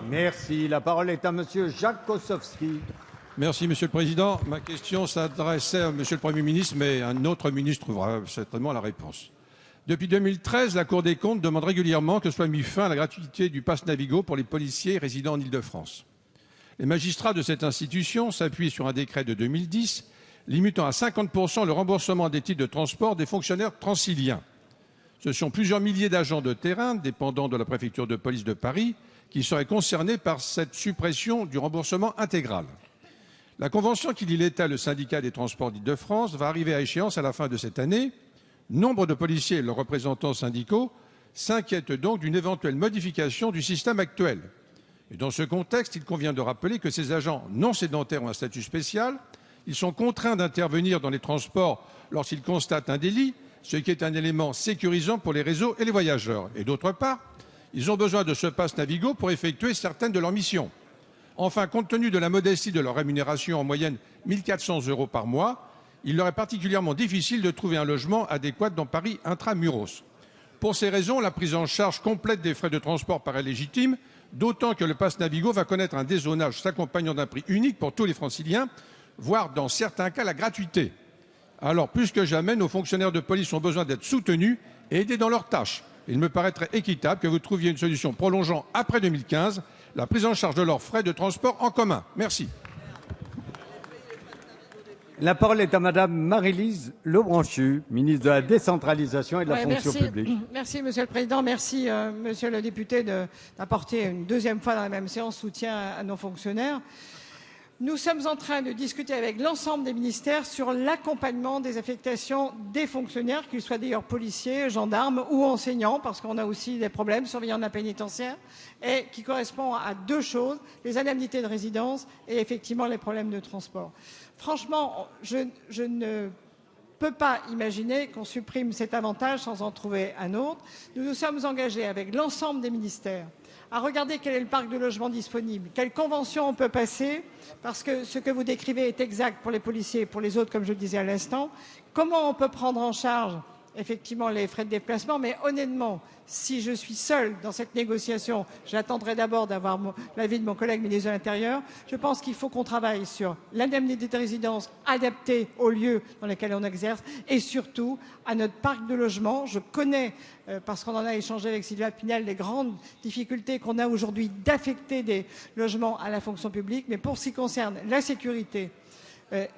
Merci. La parole est à Monsieur Jacques Kossowski. Merci, Monsieur le Président. Ma question s'adressait à Monsieur le Premier ministre, mais un autre ministre trouvera certainement la réponse. Depuis 2013, la Cour des comptes demande régulièrement que soit mis fin à la gratuité du pass Navigo pour les policiers résidant en Île-de-France. Les magistrats de cette institution s'appuient sur un décret de 2010 limitant à 50% le remboursement des titres de transport des fonctionnaires transiliens. Ce sont plusieurs milliers d'agents de terrain dépendants de la préfecture de police de Paris qui seraient concernés par cette suppression du remboursement intégral. La convention qui lie l'État et le syndicat des transports d'Île-de-France va arriver à échéance à la fin de cette année. Nombre de policiers et leurs représentants syndicaux s'inquiètent donc d'une éventuelle modification du système actuel. Et dans ce contexte, il convient de rappeler que ces agents non sédentaires ont un statut spécial. Ils sont contraints d'intervenir dans les transports lorsqu'ils constatent un délit, ce qui est un élément sécurisant pour les réseaux et les voyageurs. Et d'autre part, ils ont besoin de ce pass Navigo pour effectuer certaines de leurs missions. Enfin, compte tenu de la modestie de leur rémunération, en moyenne 1 400 € par mois, il leur est particulièrement difficile de trouver un logement adéquat dans Paris intramuros. Pour ces raisons, la prise en charge complète des frais de transport paraît légitime, d'autant que le pass Navigo va connaître un dézonage s'accompagnant d'un prix unique pour tous les franciliens, voire dans certains cas la gratuité. Alors, plus que jamais, nos fonctionnaires de police ont besoin d'être soutenus et aidés dans leurs tâches. Il me paraîtrait équitable que vous trouviez une solution prolongeant après 2015 la prise en charge de leurs frais de transport en commun. Merci. La parole est à Madame Marie-Lise Lebranchu, ministre de la Décentralisation et de la Fonction publique. Merci, Monsieur le Président. Merci, Monsieur le député, d'apporter une deuxième fois dans la même séance soutien à nos fonctionnaires. Nous sommes en train de discuter avec l'ensemble des ministères sur l'accompagnement des affectations des fonctionnaires, qu'ils soient d'ailleurs policiers, gendarmes ou enseignants, parce qu'on a aussi des problèmes, surveillants de la pénitentiaire, et qui correspond à deux choses, les indemnités de résidence et effectivement les problèmes de transport. Franchement, je ne peux pas imaginer qu'on supprime cet avantage sans en trouver un autre. Nous nous sommes engagés avec l'ensemble des ministères à regarder quel est le parc de logements disponible, quelles conventions on peut passer, parce que ce que vous décrivez est exact pour les policiers et pour les autres, comme je le disais à l'instant. Comment on peut prendre en charge effectivement les frais de déplacement, mais honnêtement, si je suis seule dans cette négociation, j'attendrai d'abord d'avoir l'avis de mon collègue ministre de l'Intérieur. Je pense qu'il faut qu'on travaille sur l'indemnité de résidence adaptée aux lieux dans lesquels on exerce et surtout à notre parc de logement. Je connais, parce qu'on en a échangé avec Sylvia Pinel, les grandes difficultés qu'on a aujourd'hui d'affecter des logements à la fonction publique, mais pour ce qui concerne la sécurité,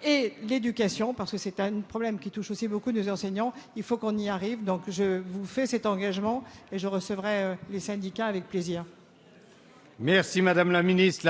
et l'éducation, parce que c'est un problème qui touche aussi beaucoup nos enseignants, il faut qu'on y arrive. Donc je vous fais cet engagement et je recevrai les syndicats avec plaisir. Merci Madame la Ministre.